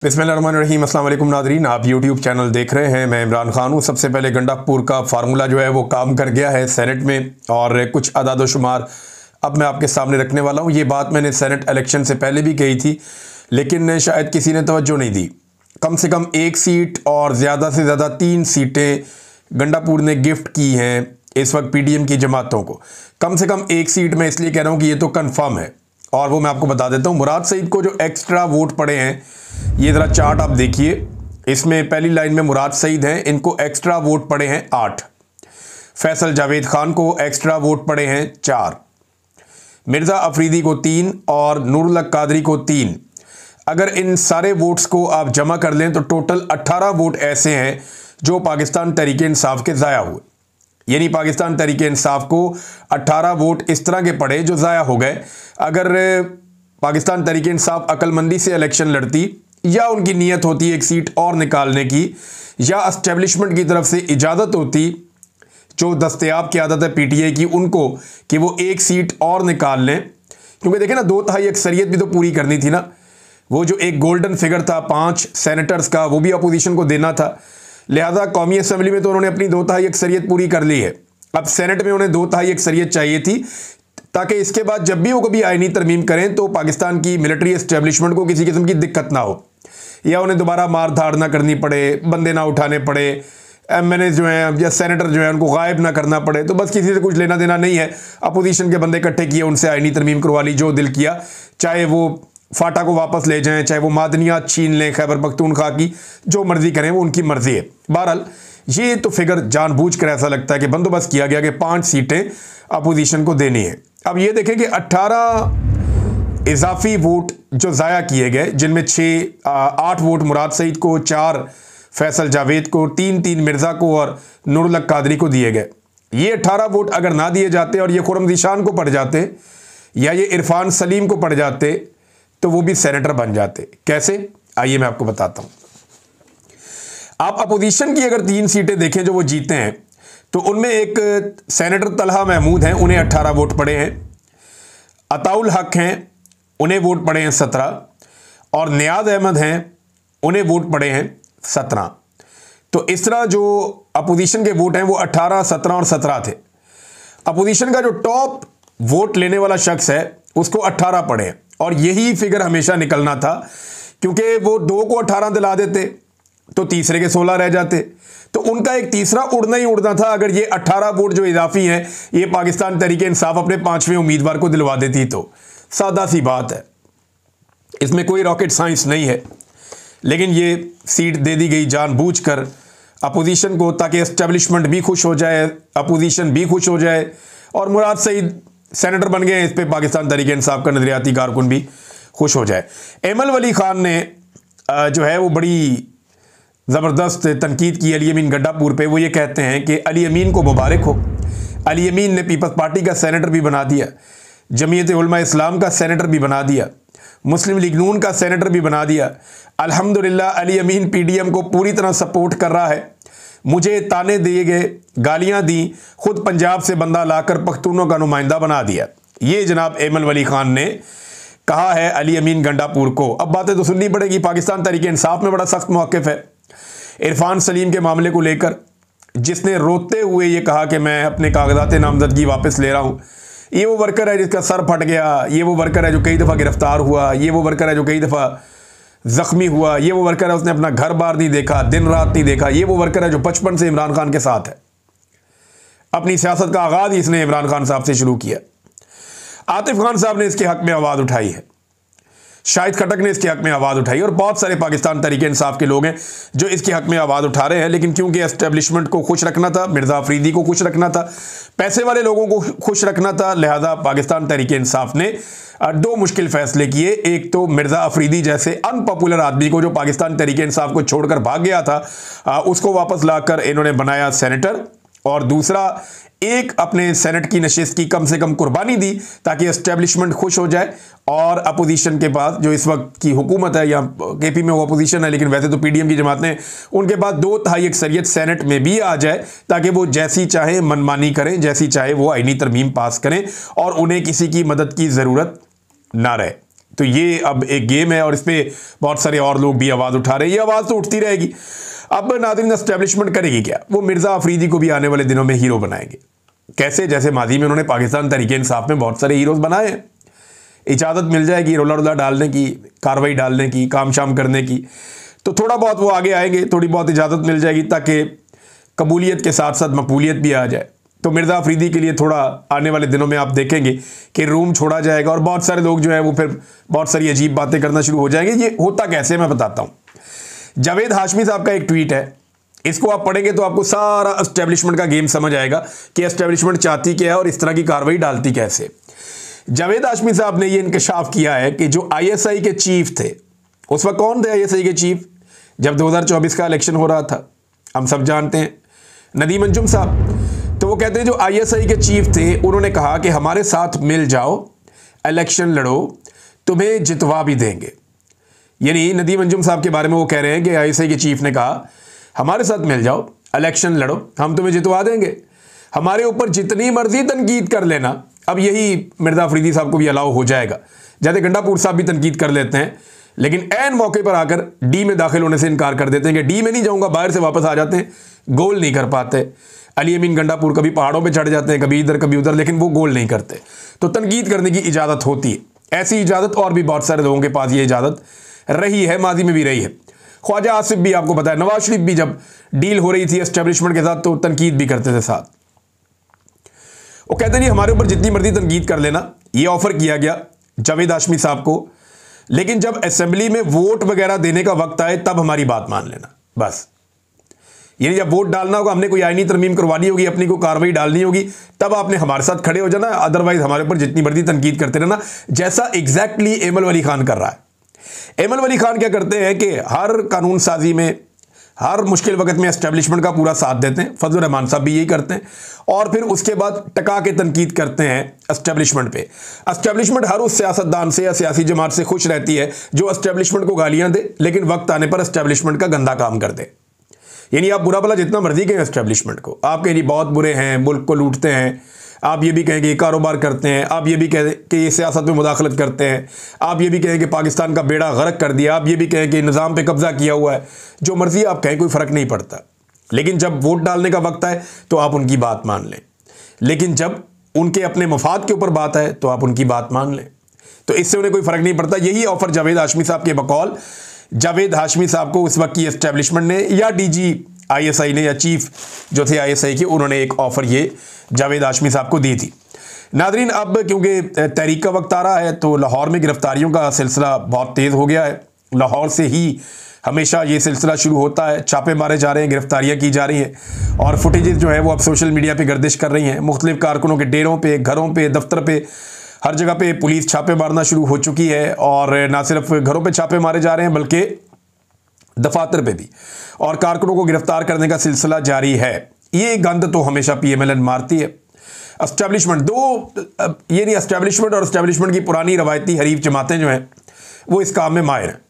बिस्मिल्लाहिर्रहमानिर्रहीम। अस्सलाम वालेकुम नादरीन, आप यूट्यूब चैनल देख रहे हैं। मैं इमरान खान हूँ। सबसे पहले गंडापुर का फार्मूला जो है वो काम कर गया है सेनेट में, और कुछ अदाद शुमार अब मैं आपके सामने रखने वाला हूँ। ये बात मैंने सेनेट इलेक्शन से पहले भी कही थी, लेकिन शायद किसी ने तवज्जो नहीं दी। कम से कम एक सीट और ज़्यादा से ज़्यादा 3 सीटें गंडापुर ने गिफ्ट की हैं इस वक्त पीडीएम की जमातों को। कम से कम एक सीट मैं इसलिए कह रहा हूँ कि ये तो कन्फर्म है, और वो मैं आपको बता देता हूँ। मुराद सईद को जो एक्स्ट्रा वोट पड़े हैं, ये ज़रा चार्ट आप देखिए, इसमें पहली लाइन में मुराद सईद हैं, इनको एक्स्ट्रा वोट पड़े हैं 8। फैसल जावेद खान को एक्स्ट्रा वोट पड़े हैं 4, मिर्ज़ा अफरीदी को 3 और नूरुल हक कादरी को 3। अगर इन सारे वोट्स को आप जमा कर लें तो टोटल 18 वोट ऐसे हैं जो पाकिस्तान तहरीक इंसाफ के ज़ाया हुए। यानी पाकिस्तान तहरीक इंसाफ को 18 वोट इस तरह के पड़े जो ज़ाया हो गए। अगर पाकिस्तान तहरीक इंसाफ अक्लमंदी से इलेक्शन लड़ती, या उनकी नीयत होती एक सीट और निकालने की, या एस्टेब्लिशमेंट की तरफ से इजाज़त होती, जो दस्तयाब की आदत है पीटीआई की उनको, कि वो एक सीट और निकाल लें। क्योंकि देखें ना, 2/3 अक्सरियत भी तो पूरी करनी थी ना। वो जो एक गोल्डन फिगर था 5 सेनेटर्स का, वो भी अपोजिशन को देना था। लिहाजा कौमी असम्बली में तो उन्होंने अपनी 2/3 अक्सरियत पूरी कर ली है। अब सेनेट में उन्हें 2/3 अक्सरियत चाहिए थी, ताकि इसके बाद जब भी वो कभी आईनी तरमीम करें तो पाकिस्तान की मिलिट्री एस्टेब्लिशमेंट को किसी किस्म की दिक्कत ना हो, या उन्हें दोबारा मार धाड़ ना करनी पड़े, बंदे ना उठाने पड़े, एमएनए जो हैं या सेनेटर जो हैं उनको गायब ना करना पड़े। तो बस किसी से कुछ लेना देना नहीं है। अपोजिशन के बंदे इकट्ठे किए, उनसे आईनी तरमीम करवा ली, जो दिल किया, चाहे वो फाटा को वापस ले जाएं, चाहे वो मादनियात छीन लें खैबर पख्तूनख्वा की, जो मर्जी करें, वो उनकी मर्जी है। बहरहाल ये तो फिगर जानबूझकर ऐसा लगता है कि बंदोबस्त किया गया कि 5 सीटें अपोजिशन को देनी है। अब ये देखें कि 18 इजाफी वोट जो ज़ाया किए गए, जिनमें 8 वोट मुराद सईद को, 4 फैसल जावेद को, 3 मिर्ज़ा को और नूरुल हक कादरी को दिए गए। ये 18 वोट अगर ना दिए जाते और ये खुर्रम ज़ीशान को पड़ जाते, या ये इरफान सलीम को पड़ जाते, तो वो भी सेनेटर बन जाते। कैसे? आइए मैं आपको बताता हूँ। आप अपोजिशन की अगर 3 सीटें देखें जो वो जीते हैं, तो उनमें एक सेनेटर तलहा महमूद हैं, उन्हें 18 वोट पड़े हैं। अताउल हक हैं, उन्हें वोट पड़े हैं 17, और नियाज अहमद हैं, उन्हें वोट पड़े हैं 17। तो इस तरह जो अपोजिशन के वोट हैं वो 18, 17 और 17 थे। अपोजिशन का जो टॉप वोट लेने वाला शख्स है उसको 18 पड़े हैं, और यही फिगर हमेशा निकलना था, क्योंकि वो 2 को 18 दिला देते तो तीसरे के 16 रह जाते। तो उनका एक तीसरा उड़ना ही उड़ना था। अगर ये 18 वोट जो इजाफी हैं ये पाकिस्तान तहरीक इंसाफ अपने 5वें उम्मीदवार को दिलवा देती, तो सादा सी बात है, इसमें कोई रॉकेट साइंस नहीं है। लेकिन ये सीट दे दी गई जानबूझकर अपोजिशन को, ताकि एस्टेब्लिशमेंट भी खुश हो जाए, अपोजिशन भी खुश हो जाए, और मुराद सईद सेनेटर बन गए, इस पर पाकिस्तान तहरीक इंसाफ का नजरियाती कारकुन भी खुश हो जाए। एमल वली खान ने जो है वो बड़ी ज़बरदस्त तनकीद की अली अमीन गंडापुर पे। वो ये कहते हैं कि अली अमीन को मुबारक हो, अली अमीन ने पीपल्स पार्टी का सेनेटर भी बना दिया, जमीयत उलमा इस्लाम का सेनेटर भी बना दिया, मुस्लिम लीग नून का सेनेटर भी बना दिया। अल्हम्दुलिल्लाह अली अमीन पीडीएम को पूरी तरह सपोर्ट कर रहा है। मुझे ताने दिए गए, गालियां दी, खुद पंजाब से बंदा लाकर पख्तूनों का नुमाइंदा बना दिया। ये जनाब एमल वली खान ने कहा है अली अमीन गंडापुर को। अब बातें तो सुननी पड़ेगी। पाकिस्तान तहरीक इंसाफ में बड़ा सख्त मौक़िफ़ है इरफान सलीम के मामले को लेकर, जिसने रोते हुए ये कहा कि मैं अपने कागजात नामजदगी वापस ले रहा हूँ। ये वो वर्कर है जिसका सर फट गया, ये वो वर्कर है जो कई दफ़ा गिरफ्तार हुआ, ये वो वर्कर है जो कई दफ़ा ज़ख्मी हुआ, ये वो वर्कर है उसने अपना घर बार नहीं देखा, दिन रात नहीं देखा, ये वो वर्कर है जो बचपन से इमरान खान के साथ है। अपनी सियासत का आगाज़ ही इसने इमरान खान साहब से शुरू किया। आतिफ खान साहब ने इसके हक़ में आवाज़ उठाई है, शाहिद खटक ने इसके हक़ में आवाज़ उठाई, और बहुत सारे पाकिस्तान तहरीक इंसाफ के लोग हैं जो इसके हक़ में आवाज़ उठा रहे हैं। लेकिन क्योंकि एस्टेब्लिशमेंट को खुश रखना था, मिर्ज़ा अफरीदी को खुश रखना था, पैसे वाले लोगों को खुश रखना था, लिहाजा पाकिस्तान तहरीक इंसाफ ने 2 मुश्किल फ़ैसले किए। एक तो मिर्ज़ा अफरीदी जैसे अनपॉपुलर आदमी को, जो पाकिस्तान तहरीक इंसाफ को छोड़कर भाग गया था, उसको वापस लाकर इन्होंने बनाया सेनेटर, और दूसरा एक अपने सेनेट की नशिस्त की कम से कम कुर्बानी दी, ताकि एस्टेब्लिशमेंट खुश हो जाए, और अपोजिशन के पास जो इस वक्त की हुकूमत है, या केपी में वो अपोजिशन है लेकिन वैसे तो पीडीएम की जमातें, उनके पास 2/3 अक्सरियत सेनेट में भी आ जाए, ताकि वो जैसी चाहे मनमानी करें, जैसी चाहे वो आईनी तरमीम पास करें, और उन्हें किसी की मदद की ज़रूरत ना रहे। तो ये अब एक गेम है और इस पर बहुत सारे और लोग भी आवाज़ उठा रहे हैं। ये आवाज़ तो उठती रहेगी। अब नाज़रीन एस्टेब्लिशमेंट करेगी क्या? वो मिर्ज़ा अफरीदी को भी आने वाले दिनों में हीरो बनाएंगे। कैसे? जैसे माजी में उन्होंने पाकिस्तान तहरीक इंसाफ में बहुत सारे हीरोज़ बनाए हैं। इजाज़त मिल जाएगी रोला रोला डालने की, कार्रवाई डालने की, काम शाम करने की, तो थोड़ा बहुत वो आगे आएंगे, थोड़ी बहुत इजाज़त मिल जाएगी ताकि कबूलियत के साथ साथ मकबूलियत भी आ जाए। तो मिर्ज़ा अफरीदी के लिए थोड़ा आने वाले दिनों में आप देखेंगे कि रूम छोड़ा जाएगा और बहुत सारे लोग जो है वो फिर बहुत सारी अजीब बातें करना शुरू हो जाएंगे। ये होता कैसे मैं बताता हूँ। जावेद हाशमी साहब का एक ट्वीट है, इसको आप पढ़ेंगे तो आपको सारा एस्टेब्लिशमेंट का गेम समझ आएगा कि एस्टेब्लिशमेंट चाहती क्या है और इस तरह की कार्रवाई डालती कैसे। जावेद हाशमी साहब ने ये इंकशाफ किया है कि जो ISI के चीफ थे, उस वक्त कौन थे ISI के चीफ जब 2024 का इलेक्शन हो रहा था? हम सब जानते हैं, नदीम अंजुम साहब। तो वो कहते हैं जो ISI के चीफ थे उन्होंने कहा कि हमारे साथ मिल जाओ, इलेक्शन लड़ो, तुम्हें जितवा भी देंगे। यानी नदीम अंजुम साहब के बारे में वो कह रहे हैं कि ISI के चीफ ने कहा हमारे साथ मिल जाओ, इलेक्शन लड़ो, हम तुम्हें जितवा देंगे, हमारे ऊपर जितनी मर्जी तनकीद कर लेना। अब यही मिर्ज़ा अफरीदी साहब को भी अलाउ हो जाएगा। जैसे गंडापुर साहब भी तनकीद कर लेते हैं, लेकिन ऐन मौके पर आकर डी में दाखिल होने से इनकार कर देते हैं कि डी में नहीं जाऊंगा, बाहर से वापस आ जाते हैं, गोल नहीं कर पाते। अली अमीन गंडापुर कभी पहाड़ों पे चढ़ जाते हैं, कभी इधर कभी उधर, लेकिन वो गोल नहीं करते। तो तनकीद करने की इजाज़त होती है। ऐसी इजाज़त और भी बहुत सारे लोगों के पास ये इजाज़त रही है, माजी में भी रही है। ख्वाजा आसिफ भी आपको पता है, नवाज शरीफ भी जब डील हो रही थी एस्टेब्लिशमेंट के साथ तो तनकीद भी करते थे साथ। वो कहते नहीं हमारे ऊपर जितनी मर्जी तनकीद कर लेना। ये ऑफर किया गया जावेद हाशमी साहब को, लेकिन जब असेंबली में वोट वगैरह देने का वक्त आए तब हमारी बात मान लेना बस। यानी जब वोट डालना होगा, हमने कोई आईनी तरमीम करवानी होगी, अपनी कोई कार्रवाई डालनी होगी, तब आपने हमारे साथ खड़े हो जाना, अदरवाइज हमारे ऊपर जितनी मर्जी तनकीद करते रहना। जैसा एग्जैक्टली एमल वली खान कर रहा है। एमल वली खान क्या करते हैं कि हर कानून साजी में, हर मुश्किल वक्त में एस्टेब्लिशमेंट का पूरा साथ देते हैं। फजल रहमान साहब भी यही करते हैं और फिर उसके बाद टका के तनकीद करते हैं एस्टेब्लिशमेंट पे। एस्टेब्लिशमेंट हर उस सियासतदान से या सियासी जमात से खुश रहती है जो एस्टेब्लिशमेंट को गालियां दे, लेकिन वक्त आने पर एस्टेब्लिशमेंट का गंदा काम कर दे। यानी आप बुरा भला जितना मर्जी कहें एस्टेब्लिशमेंट को, आप कहें बहुत बुरे हैं, मुल्क को लूटते हैं, आप ये भी कहें कि ये कारोबार करते हैं, आप ये भी कहें कि ये सियासत में मुदाखलत करते हैं, आप ये भी कहें कि पाकिस्तान का बेड़ा गर्क कर दिया, आप ये भी कहें कि निज़ाम पे कब्जा किया हुआ है, जो मर्जी आप कहें, कोई फ़र्क नहीं पड़ता। लेकिन जब वोट डालने का वक्त आए तो आप उनकी बात मान लें, लेकिन जब उनके अपने मफाद के ऊपर बात आए तो आप उनकी बात मान लें। तो इससे उन्हें कोई फ़र्क नहीं पड़ता। यही ऑफ़र जावेद हाशमी साहब के बकौल जावेद हाशमी साहब को उस वक्त की एस्टेब्लिशमेंट ने या DG ISI ने या चीफ जो थे ISI के, उन्होंने एक ऑफ़र ये जावेद हाशमी साहब को दी थी। नादरीन, अब क्योंकि तहरीक का वक्त आ रहा है तो लाहौर में गिरफ्तारियों का सिलसिला बहुत तेज़ हो गया है। लाहौर से ही हमेशा ये सिलसिला शुरू होता है, छापे मारे जा रहे हैं, गिरफ्तारियां की जा रही हैं और फुटेजेस जो है वो अब सोशल मीडिया पे गर्दिश कर रही हैं। मुख्तलिफ कारकुनों के डेरों पे, घरों पे, दफ्तर पे, हर जगह पे पुलिस छापे मारना शुरू हो चुकी है और ना सिर्फ घरों पे छापे मारे जा रहे हैं बल्कि दफातर पे भी, और कारकुनों को गिरफ्तार करने का सिलसिला जारी है। ये गंद तो हमेशा PMLN मारती है। एस्टेब्लिशमेंट ये नहीं, एस्टेब्लिशमेंट और एस्टेब्लिशमेंट की पुरानी रवायती हरीफ जमातें जो हैं वो इस काम में माहिर हैं।